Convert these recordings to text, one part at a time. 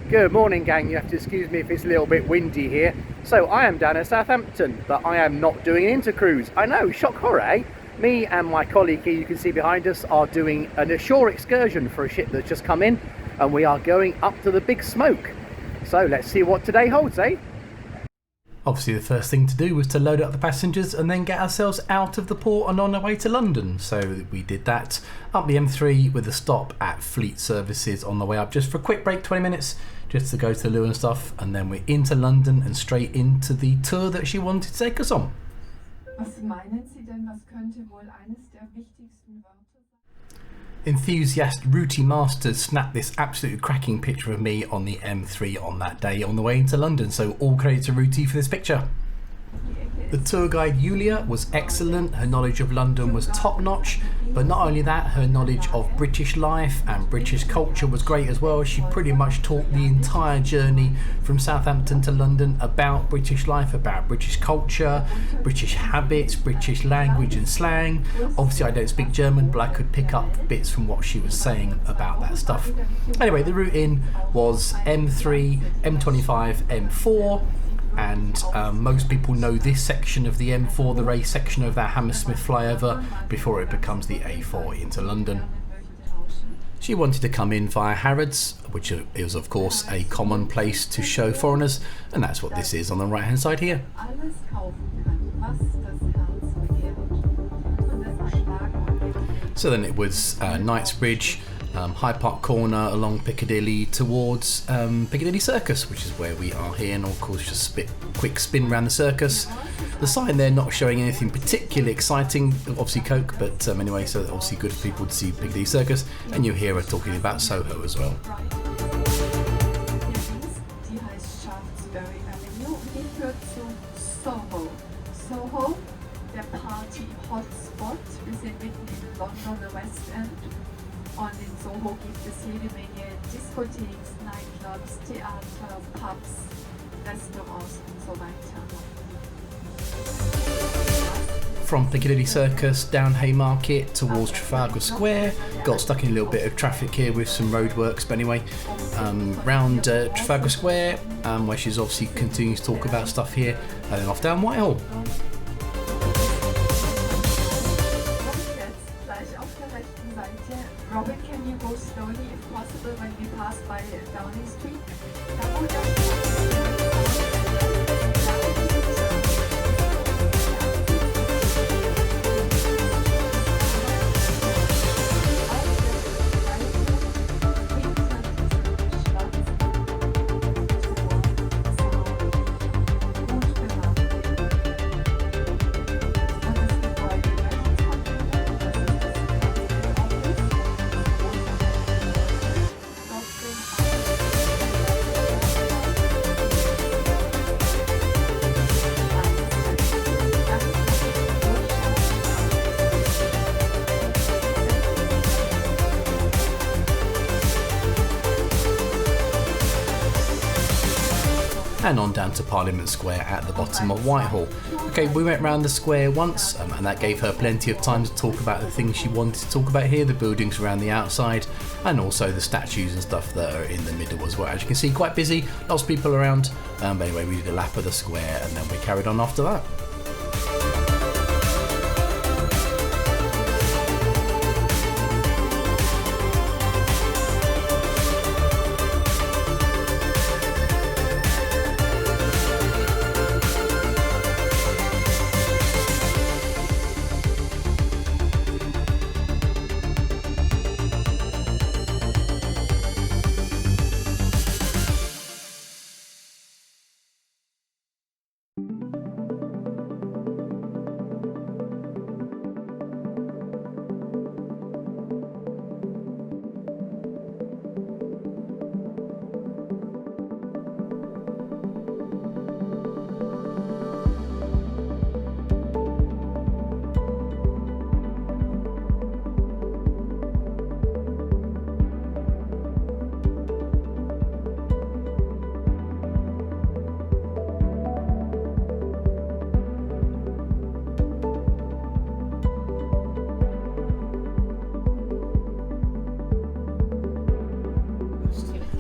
Good morning, gang. You have to excuse me if it's a little bit windy here. So I am down at Southampton, but I am not doing an intercruise. I know, shock horror, eh? Me and my colleague here, you can see behind us, are doing an ashore excursion for a ship that's just come in, and we are going up to the Big Smoke. So let's see what today holds, eh? Obviously the first thing to do was to load up the passengers and then get ourselves out of the port and on our way to London. So we did that up the M3 with a stop at Fleet Services on the way up, just for a quick break, 20 minutes, just to go to the loo and stuff, and then we're into London and straight into the tour that she wanted to take us on. Was meinen Sie denn, was könnte wohl eines der wichtigsten Wörter sein? Enthusiast Ruti Masters snapped this absolutely cracking picture of me on the M3 on that day on the way into London, so all credit to Ruti for this picture. The tour guide Julia was excellent, her knowledge of London was top notch, but not only that, her knowledge of British life and British culture was great as well. She pretty much taught the entire journey from Southampton to London about British life, about British culture, British habits, British language and slang. Obviously I don't speak German, but I could pick up bits from what she was saying about that stuff. Anyway, the route in was M3, M25, M4. And most people know this section of the M4, the race section of that Hammersmith flyover, before it becomes the A4 into London. She wanted to come in via Harrods, which is of course a common place to show foreigners, and that's what this is on the right hand side here. So then it was Knightsbridge, Hyde Park Corner along Piccadilly towards Piccadilly Circus, which is where we are here, and of course just a quick spin around the circus. The sign there not showing anything particularly exciting, obviously Coke, but anyway, so obviously good for people to see Piccadilly Circus, and you hear her talking about Soho as well. Die heißt Shaftesbury Avenue und die führt zu Soho. Soho, der Party Hotspot. Wir sind mitten in London, der West End. Und in Soho gibt es jede Menge Diskotheks, Nightclubs, Theater, Pubs, Restaurants und so weiter. From Piccadilly Circus down Haymarket towards Trafalgar Square. Got stuck in a little bit of traffic here with some roadworks, but anyway, round Trafalgar Square, where she's obviously continuing to talk about stuff here, and then off down Whitehall. Robin, can you go slowly if possible when we pass by Downing Street? And on down to Parliament Square at the bottom of Whitehall. Okay, we went round the square once, and that gave her plenty of time to talk about the things she wanted to talk about here, the buildings around the outside, and also the statues and stuff that are in the middle as well. As you can see, quite busy, lots of people around, but anyway, we did a lap of the square and then we carried on after that.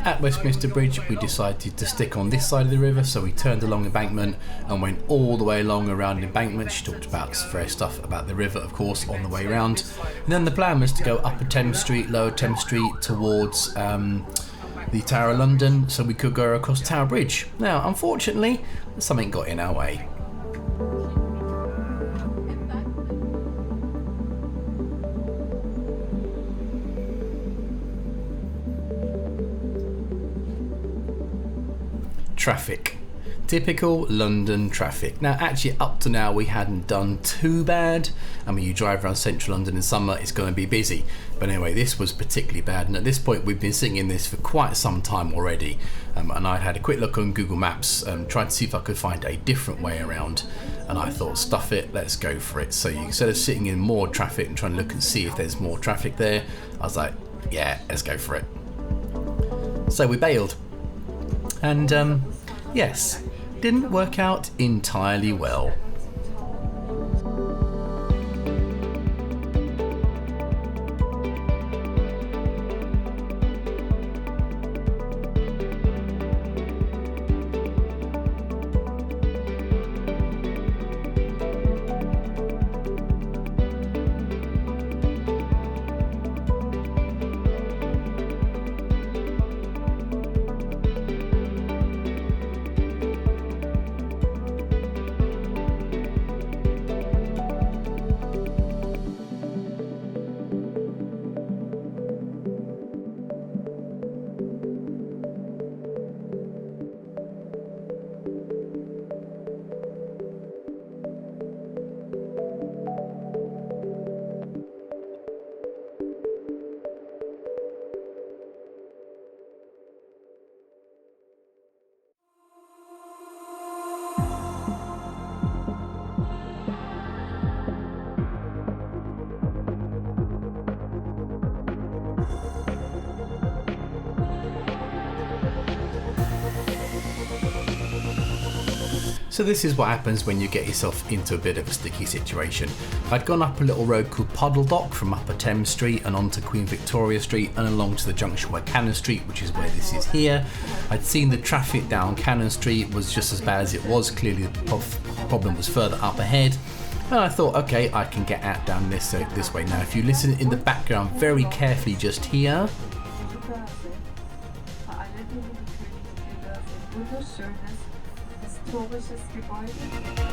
At Westminster Bridge we decided to stick on this side of the river, so we turned along embankment and went all the way along around embankment. She talked about various stuff about the river, of course, on the way around. And then the plan was to go Upper Thames Street, Lower Thames Street towards the Tower of London, so we could go across Tower Bridge. Now, unfortunately, something got in our way. Traffic. Typical London traffic. Now actually up to now we hadn't done too bad. I mean, you drive around central London in summer, it's going to be busy. But anyway, this was particularly bad, and at this point we've been sitting in this for quite some time already. And I had a quick look on Google Maps, tried to see if I could find a different way around, and I thought, stuff it, let's go for it. So instead of sitting in more traffic and trying to look and see if there's more traffic there, I was like, yeah, let's go for it. So we bailed. And yes, didn't work out entirely well. So this is what happens when you get yourself into a bit of a sticky situation. I'd gone up a little road called Puddle Dock from Upper Thames Street and onto Queen Victoria Street and along to the junction where Cannon Street, which is where this is here. I'd seen the traffic down Cannon Street was just as bad as it was. Clearly the problem was further up ahead. And I thought, okay, I can get out down this way. Now, if you listen in the background very carefully just here,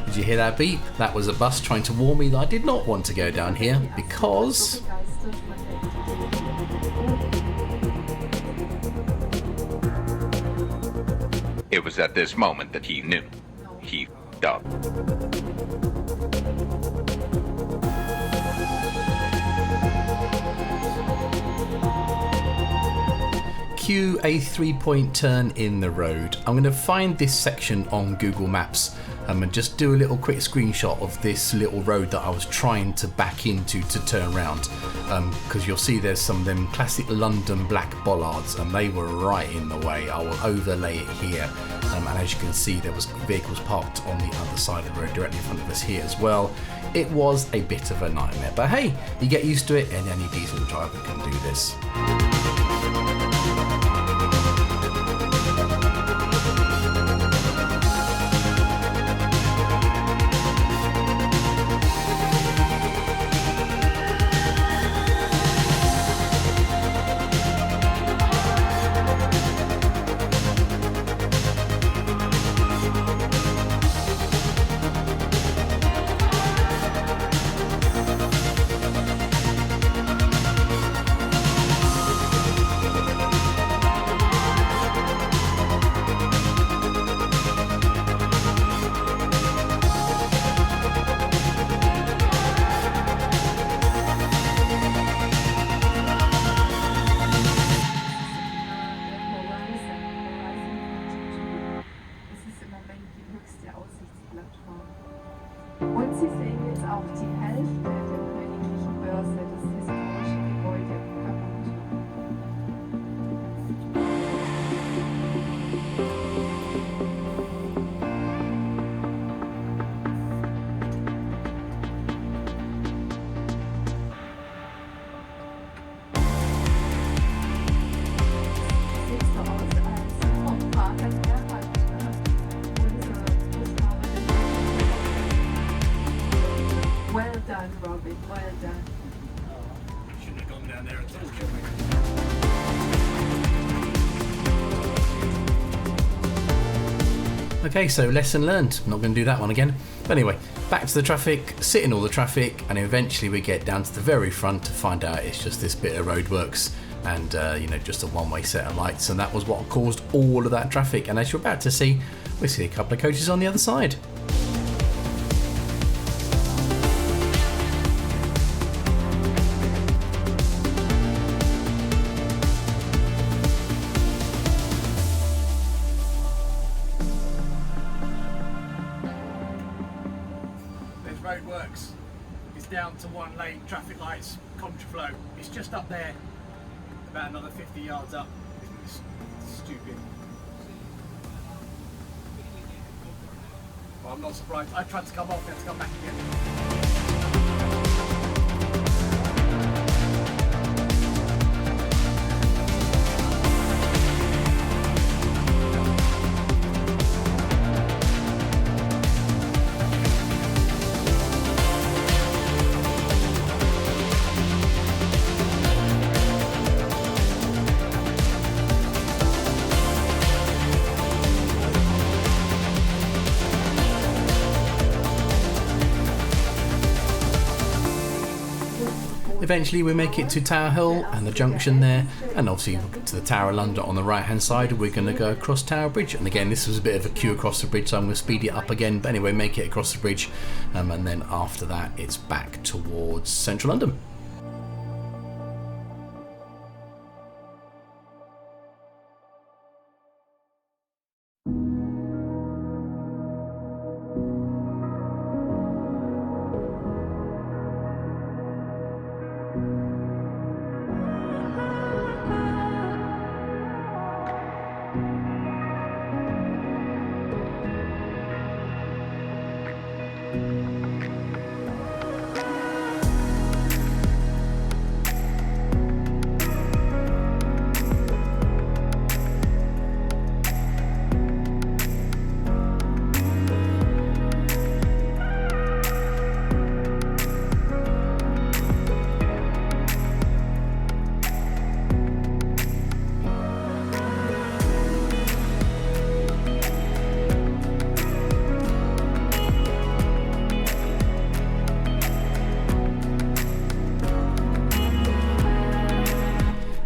did you hear that beep? That was a bus trying to warn me that I did not want to go down here because it was at this moment that he knew. He f***ed up. cue a 3-point turn in the road. I'm going to find this section on Google Maps and just do a little quick screenshot of this little road that I was trying to back into to turn around, because you'll see there's some of them classic London black bollards and they were right in the way. I will overlay it here, and as you can see there was vehicles parked on the other side of the road directly in front of us here as well. It was a bit of a nightmare, but hey, you get used to it and any decent driver can do this. Okay, so lesson learned. I'm not going to do that one again. But anyway, back to the traffic, sit in all the traffic, and eventually we get down to the very front to find out it's just this bit of roadworks and just a one-way set of lights, and that was what caused all of that traffic. And as you're about to see, we see a couple of coaches on the other side. Roadworks is down to one lane, traffic lights, contraflow. It's just up there, about another 50 yards up. It's stupid. Well, I'm not surprised. I tried to come off, had to come back again. Eventually we make it to Tower Hill and the junction there, and obviously to the Tower of London on the right hand side. We're going to go across Tower Bridge, and again this was a bit of a queue across the bridge, so I'm going to speed it up again, but anyway, make it across the bridge, and then after that it's back towards central London.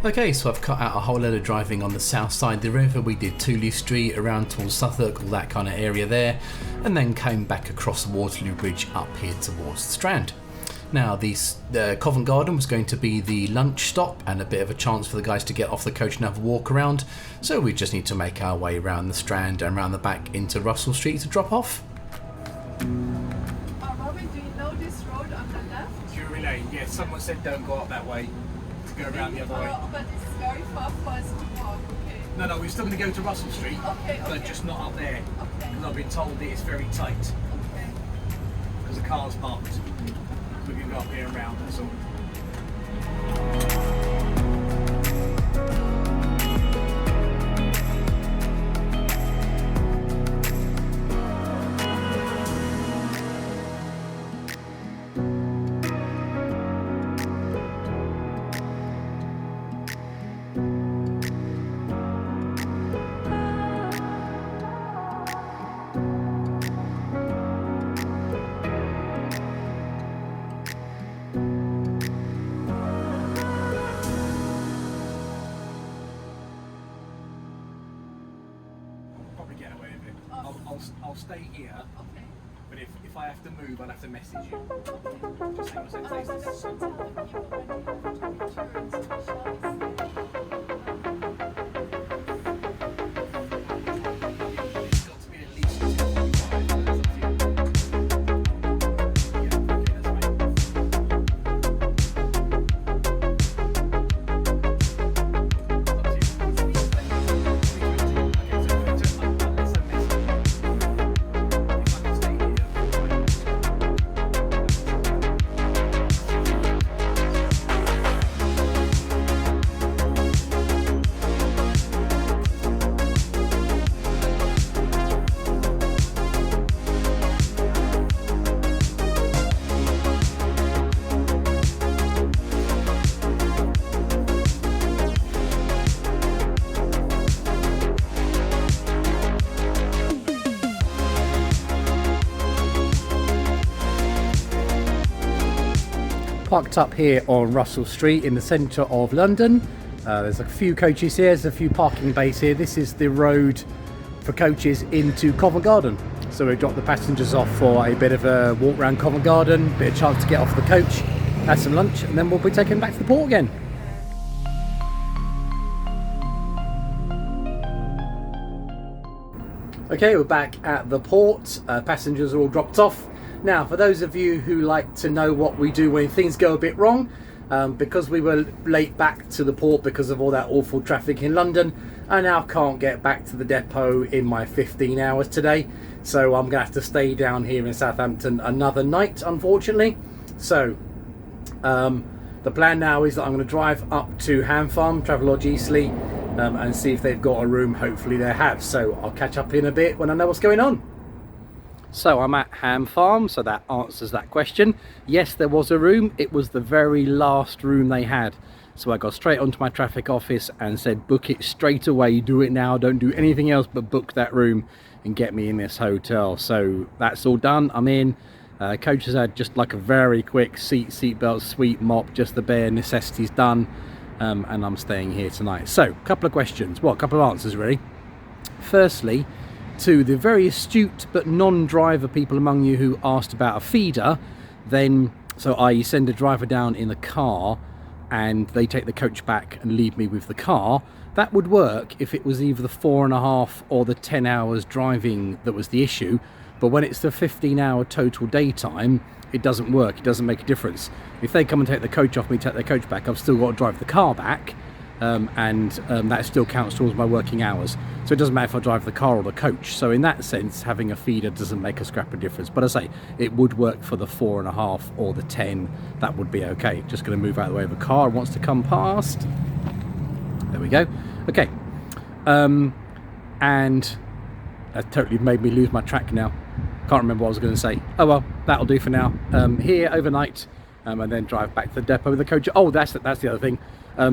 Okay, so I've cut out a whole load of driving on the south side of the river. We did Tooley Street, around towards Southwark, all that kind of area there, and then came back across Waterloo Bridge up here towards the Strand. Now, the Covent Garden was going to be the lunch stop and a bit of a chance for the guys to get off the coach and have a walk around, so we just need to make our way around the Strand and around the back into Russell Street to drop off. Robin, do you know this road on the left? Drury Lane, yes, someone said don't go up that way, to go around the other way. But it's very far for us to walk, okay? No, we're still going to go to Russell Street, but just not up there, because I've been told that it's very tight, Okay. because the car's parked. We can go up here and round, that's all. I'll stay here, but if I have to move, I'll have to message you. Just hang on a second. It's got to be at least 2 parked up here on Russell Street in the centre of London. There's a few coaches here, there's a few parking bays here. This is the road for coaches into Covent Garden. So we drop the passengers off for a bit of a walk around Covent Garden, bit of chance to get off the coach, have some lunch, and then we'll be taken back to the port again. Okay, we're back at the port. Passengers are all dropped off. Now, for those of you who like to know what we do when things go a bit wrong, because we were late back to the port because of all that awful traffic in London, I now can't get back to the depot in my 15 hours today. So I'm going to have to stay down here in Southampton another night, unfortunately. So the plan now is that I'm going to drive up to Ham Farm, Travelodge Eastleigh, and see if they've got a room. Hopefully they have. So I'll catch up in a bit when I know what's going on. So I'm at Ham Farm, so that answers that question. Yes, there was a room. It was the very last room they had. So I got straight onto my traffic office and said, book it straight away. Do it now. Don't do anything else but book that room and get me in this hotel. So that's all done. I'm in. Coaches had just like a very quick seatbelt, sweep, mop, just the bare necessities done. And I'm staying here tonight. So, a couple of questions. Well, a couple of answers really. Firstly, to the very astute but non-driver people among you who asked about a feeder, then, so I send a driver down in the car and they take the coach back and leave me with the car. That would work if it was either the 4.5 or the 10 hours driving that was the issue. But when it's the 15-hour total daytime, it doesn't work. It doesn't make a difference. If they come and take the coach off me, take their coach back, I've still got to drive the car back, and that still counts towards my working hours. So it doesn't matter if I drive the car or the coach. So in that sense, having a feeder doesn't make a scrap of difference. But I say, it would work for the 4.5 or the 10. That would be okay. Just going to move out of the way of a car it wants to come past. There we go. Okay. And that totally made me lose my track now. Can't remember what I was going to say. Oh well, that'll do for now. Here overnight, and then drive back to the depot with the coach. Oh, that's the other thing.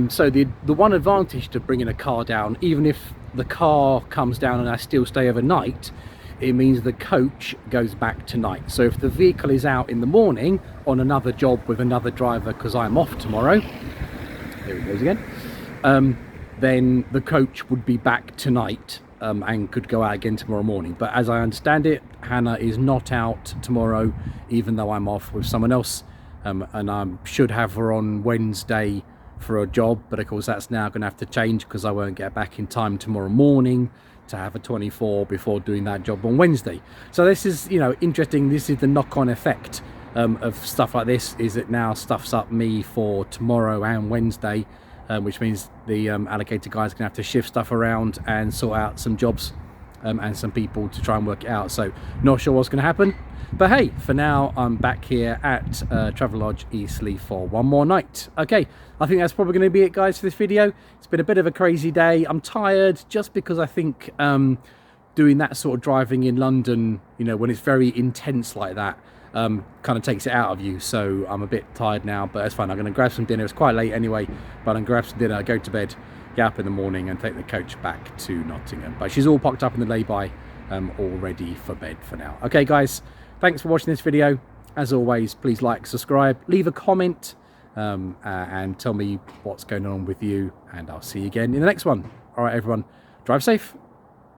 So the one advantage to bringing a car down, even if the car comes down and I still stay overnight, it means the coach goes back tonight. So if the vehicle is out in the morning on another job with another driver because I'm off tomorrow, there he goes again, then the coach would be back tonight. And could go out again tomorrow morning. But as I understand it, Hannah is not out tomorrow, even though I'm off with someone else, and I should have her on Wednesday for a job, but of course that's now going to have to change because I won't get back in time tomorrow morning to have a 24 before doing that job on Wednesday. So this is, you know, interesting. This is the knock-on effect of stuff like this, is it now stuffs up me for tomorrow and Wednesday, which means the allocator guys are going to have to shift stuff around and sort out some jobs and some people to try and work it out. So not sure what's going to happen, but hey, for now I'm back here at Travelodge Eastleigh for one more night. Okay, I think that's probably going to be it, guys, for this video. It's been a bit of a crazy day. I'm tired just because I think doing that sort of driving in London, you know, when it's very intense like that, kind of takes it out of you. So I'm a bit tired now, but it's fine. I'm going to grab some dinner. It's quite late anyway, but I'm going to grab some dinner, go to bed, get up in the morning and take the coach back to Nottingham. But she's all packed up in the lay-by, all ready for bed for now. Okay, guys, thanks for watching this video. As always, please like, subscribe, leave a comment, and tell me what's going on with you, and I'll see you again in the next one. All right, everyone, drive safe.